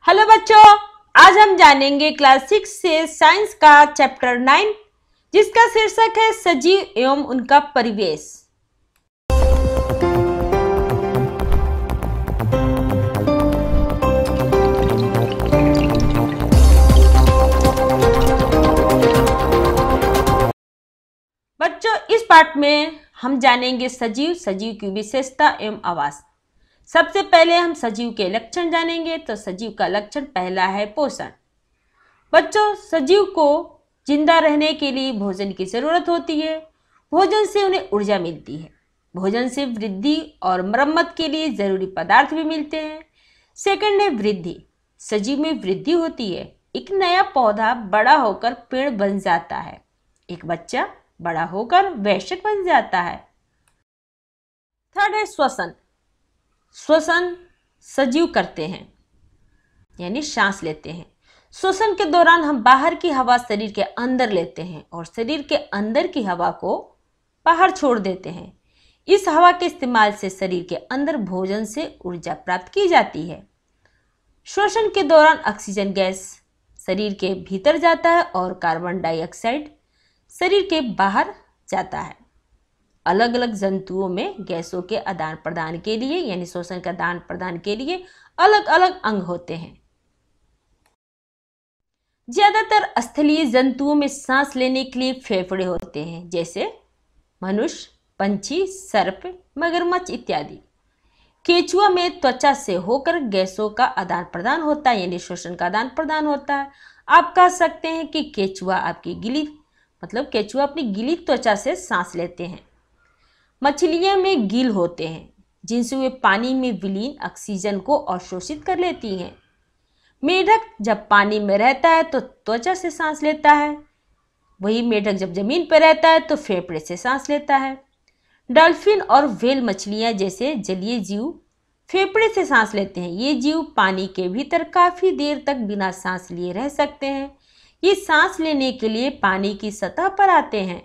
Hello बच्चों, आज हम जानेंगे क्लास 6 से साइंस का चैप्टर 9 जिसका शीर्षक है सजीव एवं उनका परिवेश। बच्चों, इस पाठ में हम जानेंगे सजीव की विशेषता एवं आवास। सबसे पहले हम सजीव के लक्षण जानेंगे। तो सजीव का लक्षण पहला है पोषण। बच्चों, सजीव को जिंदा रहने के लिए भोजन की जरूरत होती है। भोजन से उन्हें ऊर्जा मिलती है। भोजन से वृद्धि और मरम्मत के लिए जरूरी पदार्थ भी मिलते हैं। सेकंड है वृद्धि। सजीव में वृद्धि होती है। एक नया पौधा बड़ा होकर पेड़ बन जाता है। एक बच्चा बड़ा होकर वयस्क बन जाता है। थर्ड है श्वसन। श्वसन सजीव करते हैं, यानी सांस लेते हैं। श्वसन के दौरान हम बाहर की हवा शरीर के अंदर लेते हैं और शरीर के अंदर की हवा को बाहर छोड़ देते हैं। इस हवा के इस्तेमाल से शरीर के अंदर भोजन से ऊर्जा प्राप्त की जाती है। श्वसन के दौरान ऑक्सीजन गैस शरीर के भीतर जाता है और कार्बन डाइऑक्साइड शरीर के बाहर जाता है। अलग अलग जंतुओं में गैसों के आदान प्रदान के लिए, यानी श्वसन के आदान प्रदान के लिए अलग अलग अंग होते हैं। ज्यादातर स्थलीय जंतुओं में सांस लेने के लिए फेफड़े होते हैं, जैसे मनुष्य, पंछी, सर्प, मगरमच्छ इत्यादि। केंचुआ में त्वचा से होकर गैसों का आदान प्रदान होता है, यानी श्वसन का आदान प्रदान होता है। आप कह सकते हैं कि केंचुआ अपनी गीली त्वचा से सांस लेते हैं। मछलियां में गिल होते हैं, जिनसे वे पानी में विलीन ऑक्सीजन को अवशोषित कर लेती हैं। मेढक जब पानी में रहता है तो त्वचा से सांस लेता है। वही मेढक जब जमीन पर रहता है तो फेफड़े से सांस लेता है। डॉल्फिन और व्हेल मछलियां जैसे जलीय जीव फेफड़े से सांस लेते हैं। ये जीव पानी के भीतर काफी देर तक बिना सांस लिए रह सकते हैं। ये सांस लेने के लिए पानी की सतह पर आते हैं।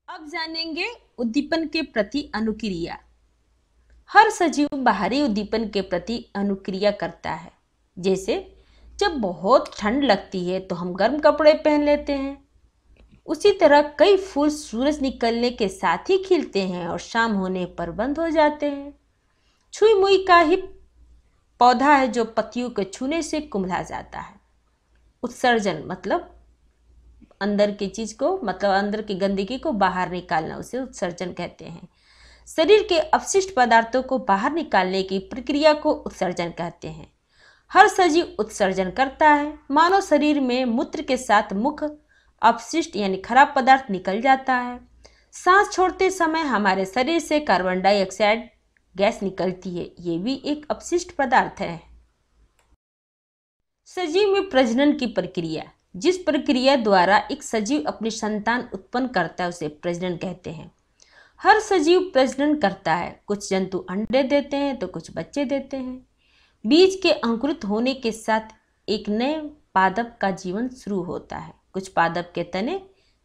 अब जानेंगे उद्दीपन के प्रति अनुक्रिया। हर सजीव बाहरी उद्दीपन के प्रति अनुक्रिया करता है। जैसे जब बहुत ठंड लगती है तो हम गर्म कपड़े पहन लेते हैं। उसी तरह कई फूल सूरज निकलने के साथ ही खिलते हैं और शाम होने पर बंद हो जाते हैं। छुई मुई का ही पौधा है जो पत्तियों के छूने से कुम्हला जाता है। उत्सर्जन मतलब अंदर की चीज को, अंदर की गंदगी को बाहर निकालना, उसे उत्सर्जन कहते हैं। शरीर के अपशिष्ट पदार्थों को बाहर निकालने की प्रक्रिया को उत्सर्जन कहते हैं। हर सजीव उत्सर्जन करता है। मानव शरीर में मूत्र के साथ मुख्य अपशिष्ट यानी खराब पदार्थ निकल जाता है। सांस छोड़ते समय हमारे शरीर से कार्बन डाइऑक्साइड गैस निकलती है। ये भी एक अपशिष्ट पदार्थ है। सजीव में प्रजनन की प्रक्रिया। जिस प्रक्रिया द्वारा एक सजीव अपनी संतान उत्पन्न करता है उसे प्रजनन कहते हैं। हर सजीव प्रजनन करता है। कुछ जंतु अंडे देते हैं तो कुछ बच्चे देते हैं। बीज के अंकुरित होने के साथ एक नए पादप का जीवन शुरू होता है। कुछ पादप के तने,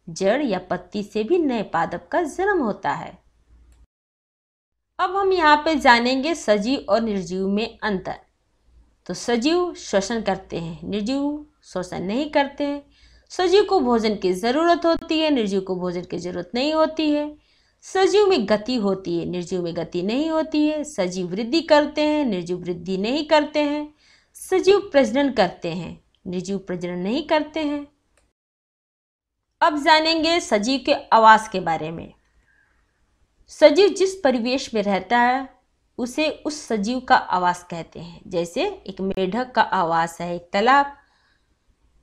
जड़ या पत्ती से भी नए पादप का जन्म होता है। अब हम यहाँ पे जानेंगे सजीव और निर्जीव में अंतर। तो सजीव श्वसन करते हैं, निर्जीव श्वसन नहीं करते हैं। सजीव को भोजन की जरूरत होती है, निर्जीव को भोजन की जरूरत नहीं होती है। सजीव में गति होती है, निर्जीव में गति नहीं होती है। सजीव वृद्धि करते हैं, निर्जीव वृद्धि नहीं करते हैं। सजीव प्रजनन करते हैं, निर्जीव प्रजनन नहीं करते हैं। अब जानेंगे सजीव के आवास के बारे में। सजीव जिस परिवेश में रहता है उसे उस सजीव का आवास कहते हैं। जैसे एक मेढक का आवास है एक तालाब,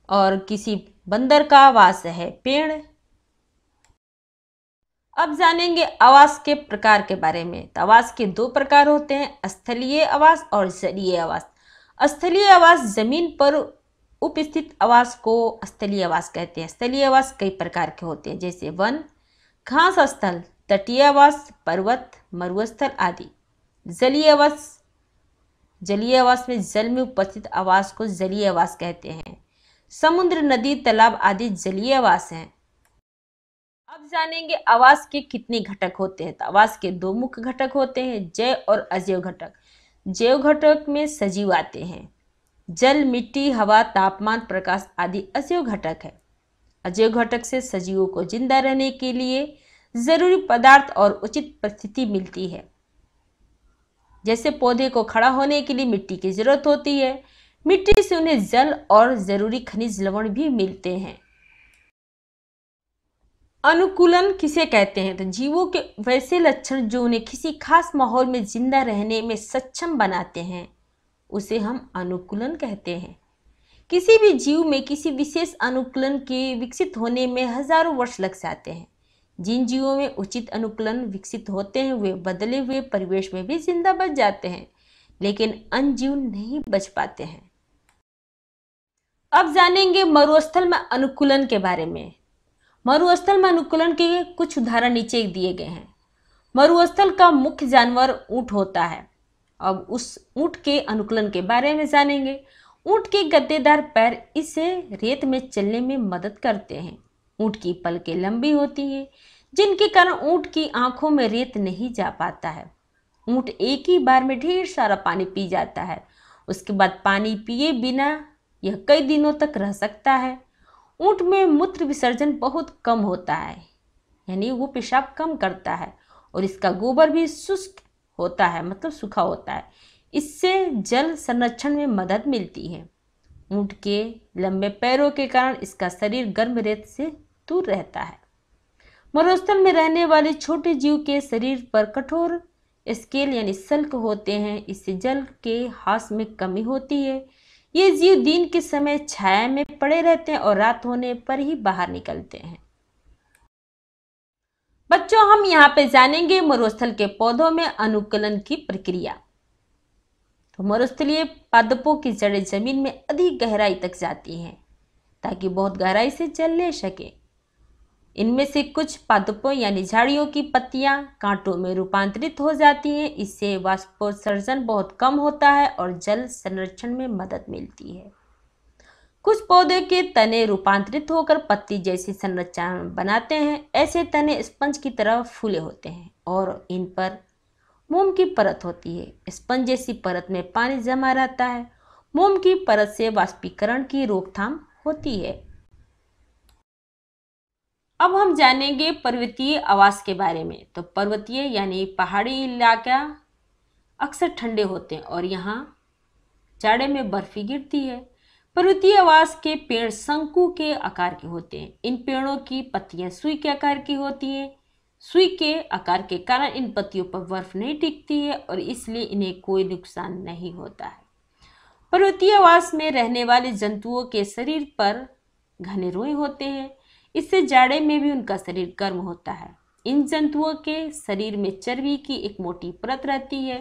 और किसी बंदर का आवास है पेड़। अब जानेंगे आवास के प्रकार के बारे में। तो आवास के दो प्रकार होते हैं, स्थलीय आवास और जलीय आवास। स्थलीय आवास जमीन पर उपस्थित आवास को स्थलीय आवास कहते हैं। स्थलीय आवास कई प्रकार के होते हैं, जैसे वन, घास स्थल, तटीय आवास, पर्वत, मरुस्थल आदि। जलीय आवास में जल में उपस्थित आवास को जलीय आवास कहते हैं। समुद्र, नदी, तालाब आदि जलीय आवास हैं। अब जानेंगे आवास के कितने घटक होते हैं। तो आवास के दो मुख्य घटक होते हैं, जैव और अजैव घटक। जैव घटक में सजीव आते हैं। जल, मिट्टी, हवा, तापमान, प्रकाश आदि अजैव घटक है। अजैव घटक से सजीवों को जिंदा रहने के लिए जरूरी पदार्थ और उचित परिस्थिति मिलती है। जैसे पौधे को खड़ा होने के लिए मिट्टी की जरूरत होती है, मिट्टी से उन्हें जल और जरूरी खनिज लवण भी मिलते हैं। अनुकूलन किसे कहते हैं? तो जीवों के वैसे लक्षण जो उन्हें किसी खास माहौल में जिंदा रहने में सक्षम बनाते हैं, उसे हम अनुकूलन कहते हैं। किसी भी जीव में किसी विशेष अनुकूलन के विकसित होने में हजारों वर्ष लग जाते हैं। जिन जीवों में उचित अनुकूलन विकसित होते हैं वे बदले हुए परिवेश में भी जिंदा बच जाते हैं, लेकिन अन्य जीव नहीं बच पाते हैं। अब जानेंगे मरुस्थल में अनुकूलन के बारे में। मरुस्थल में अनुकूलन के कुछ उदाहरण नीचे दिए गए हैं। मरुस्थल का मुख्य जानवर ऊंट होता है। अब उस ऊंट के अनुकूलन के बारे में जानेंगे। ऊंट के गद्देदार पैर इसे रेत में चलने में मदद करते हैं। ऊंट की पलकें लंबी होती हैं, जिनके कारण ऊंट की आंखों में रेत नहीं जा पाता है। ऊंट एक ही बार में ढेर सारा पानी पी जाता है। उसके बाद पानी पिए बिना यह कई दिनों तक रह सकता है। ऊंट में मूत्र विसर्जन बहुत कम होता है, यानी वो पेशाब कम करता है, और इसका गोबर भी शुष्क होता है, मतलब सूखा होता है। इससे जल संरक्षण में मदद मिलती है। ऊंट के लंबे पैरों के कारण इसका शरीर गर्म रेत से दूर रहता है। मरुस्थल में रहने वाले छोटे जीव के शरीर पर कठोर स्केल यानी सल्क होते हैं। इससे जल के ह्रास में कमी होती है। ये जीव दिन के समय छाया में पड़े रहते हैं और रात होने पर ही बाहर निकलते हैं। बच्चों, हम यहाँ पे जानेंगे मरुस्थल के पौधों में अनुकूलन की प्रक्रिया। तो मरुस्थलीय पादपों की जड़ें जमीन में अधिक गहराई तक जाती हैं ताकि बहुत गहराई से जल ले सके। इनमें से कुछ पादपों यानी झाड़ियों की पत्तियां कांटों में रूपांतरित हो जाती हैं। इससे वाष्पोत्सर्जन बहुत कम होता है और जल संरक्षण में मदद मिलती है। कुछ पौधे के तने रूपांतरित होकर पत्ती जैसी संरचना बनाते हैं। ऐसे तने स्पंज की तरह फूले होते हैं और इन पर मोम की परत होती है। स्पंज जैसी परत में पानी जमा रहता है। मोम की परत से वाष्पीकरण की रोकथाम होती है। अब हम जानेंगे पर्वतीय आवास के बारे में। तो पर्वतीय यानी पहाड़ी इलाका अक्सर ठंडे होते हैं और यहाँ जाड़े में बर्फी गिरती है। पर्वतीय आवास के पेड़ शंकु के आकार के होते हैं। इन पेड़ों की पत्तियां सुई के आकार की होती हैं। सुई के आकार के कारण इन पत्तियों पर बर्फ नहीं टिकती है और इसलिए इन्हें कोई नुकसान नहीं होता है। पर्वतीय आवास में रहने वाले जंतुओं के शरीर पर घने रोए होते हैं। इससे जाड़े में भी उनका शरीर गर्म होता है। इन जंतुओं के शरीर में चर्बी की एक मोटी परत रहती है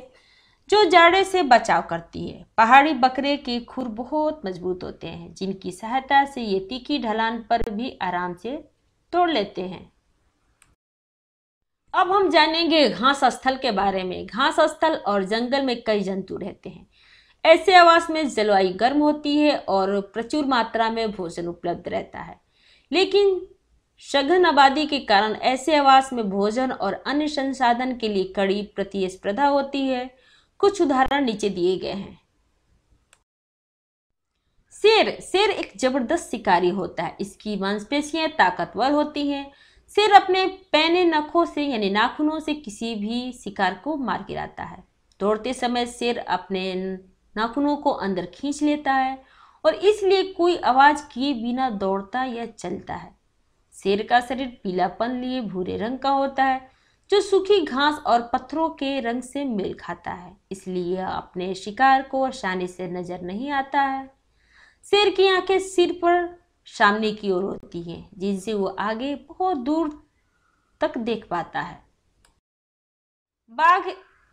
जो जाड़े से बचाव करती है। पहाड़ी बकरे के खुर बहुत मजबूत होते हैं, जिनकी सहायता से ये तीखी ढलान पर भी आराम से तोड़ लेते हैं। अब हम जानेंगे घास स्थल के बारे में। घास स्थल और जंगल में कई जंतु रहते हैं। ऐसे आवास में जलवायु गर्म होती है और प्रचुर मात्रा में भोजन उपलब्ध रहता है, लेकिन सघन आबादी के कारण ऐसे आवास में भोजन और अन्य संसाधन के लिए कड़ी प्रतिस्पर्धा होती है। कुछ उदाहरण नीचे दिए गए हैं। शेर एक जबरदस्त शिकारी होता है। इसकी मांसपेशियां ताकतवर होती हैं। शेर अपने पैने नखों से यानी नाखूनों से किसी भी शिकार को मार गिराता है। दौड़ते समय शेर अपने नाखूनों को अंदर खींच लेता है और इसलिए कोई आवाज किए बिना दौड़ता या चलता है। शेर का शरीर पीलापन लिए भूरे रंग का होता है, जो सूखी घास और पत्थरों के रंग से मेल खाता है, इसलिए यह अपने शिकार को आसानी से नजर नहीं आता है। शेर की आंखें सिर पर सामने की ओर होती हैं, जिनसे वो आगे बहुत दूर तक देख पाता है।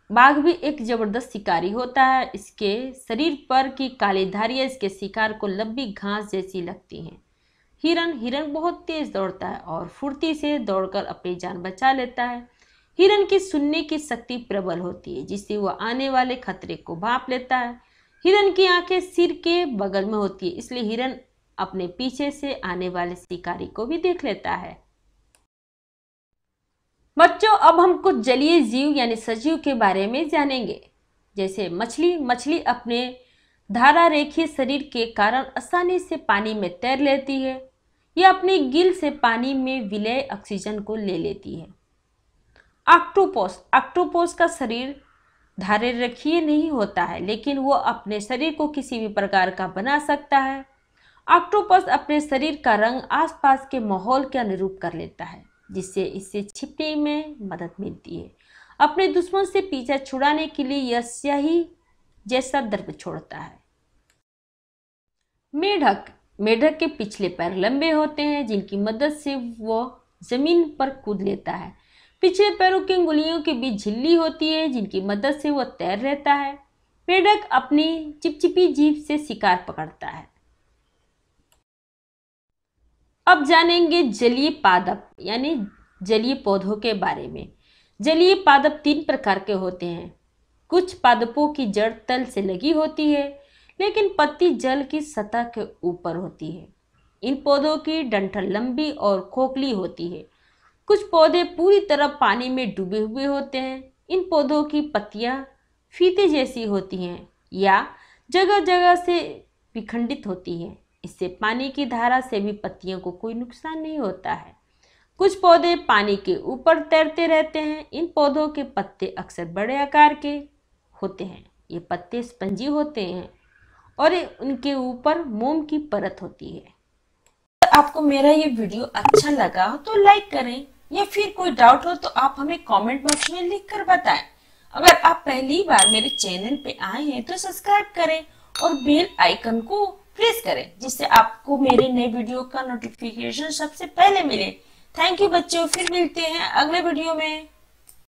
बाघ भी एक जबरदस्त शिकारी होता है। इसके शरीर पर की काली धारियां इसके शिकार को लंबी घास जैसी लगती हैं। हिरन बहुत तेज दौड़ता है और फुर्ती से दौड़कर अपनी जान बचा लेता है। हिरन की सुनने की शक्ति प्रबल होती है, जिससे वह आने वाले खतरे को भांप लेता है। हिरन की आंखें सिर के बगल में होती है, इसलिए हिरन अपने पीछे से आने वाले शिकारी को भी देख लेता है। बच्चों, अब हम कुछ जलीय जीव यानी सजीव के बारे में जानेंगे। जैसे मछली अपने धारा रेखीय शरीर के कारण आसानी से पानी में तैर लेती है। यह अपनी गिल से पानी में विलय ऑक्सीजन को ले लेती है। ऑक्टोपस का शरीर धारा रेखीय नहीं होता है, लेकिन वो अपने शरीर को किसी भी प्रकार का बना सकता है। ऑक्टोपस अपने शरीर का रंग आसपास के माहौल के अनुरूप कर लेता है, जिससे इससे छिपने में मदद मिलती है। अपने दुश्मन से पीछा छुड़ाने के लिए यह स्याही जैसा द्रव्य छोड़ता है। मेढक के पिछले पैर लंबे होते हैं, जिनकी मदद से वह जमीन पर कूद लेता है। पिछले पैरों की अंगुलियों के बीच झिल्ली होती है, जिनकी मदद से वह तैर लेता है। मेढक अपनी चिपचिपी जीभ से शिकार पकड़ता है। अब जानेंगे जलीय पादप यानी जलीय पौधों के बारे में। जलीय पादप 3 प्रकार के होते हैं। कुछ पादपों की जड़ तल से लगी होती है, लेकिन पत्ती जल की सतह के ऊपर होती है। इन पौधों की डंठल लंबी और खोखली होती है। कुछ पौधे पूरी तरह पानी में डूबे हुए होते हैं। इन पौधों की पत्तियां फीते जैसी होती हैं या जगह जगह से विखंडित होती हैं। इससे पानी की धारा से भी पत्तियों को कोई नुकसान नहीं होता है। कुछ पौधे पानी के ऊपर तैरते रहते हैं। इन पौधों के पत्ते अक्सर बड़े आकार के होते हैं। ये पत्ते स्पंजी होते हैं और उनके ऊपर मोम की परत होती है। अगर आपको मेरा ये वीडियो अच्छा लगा तो लाइक करें, या फिर कोई डाउट हो तो आप हमें कमेंट बॉक्स में लिख कर बताएं। अगर आप पहली बार मेरे चैनल पे आए हैं तो सब्सक्राइब करें और बेल आइकन को प्रेस करें, जिससे आपको मेरे नए वीडियो का नोटिफिकेशन सबसे पहले मिले। थैंक यू बच्चों, फिर मिलते हैं अगले वीडियो में।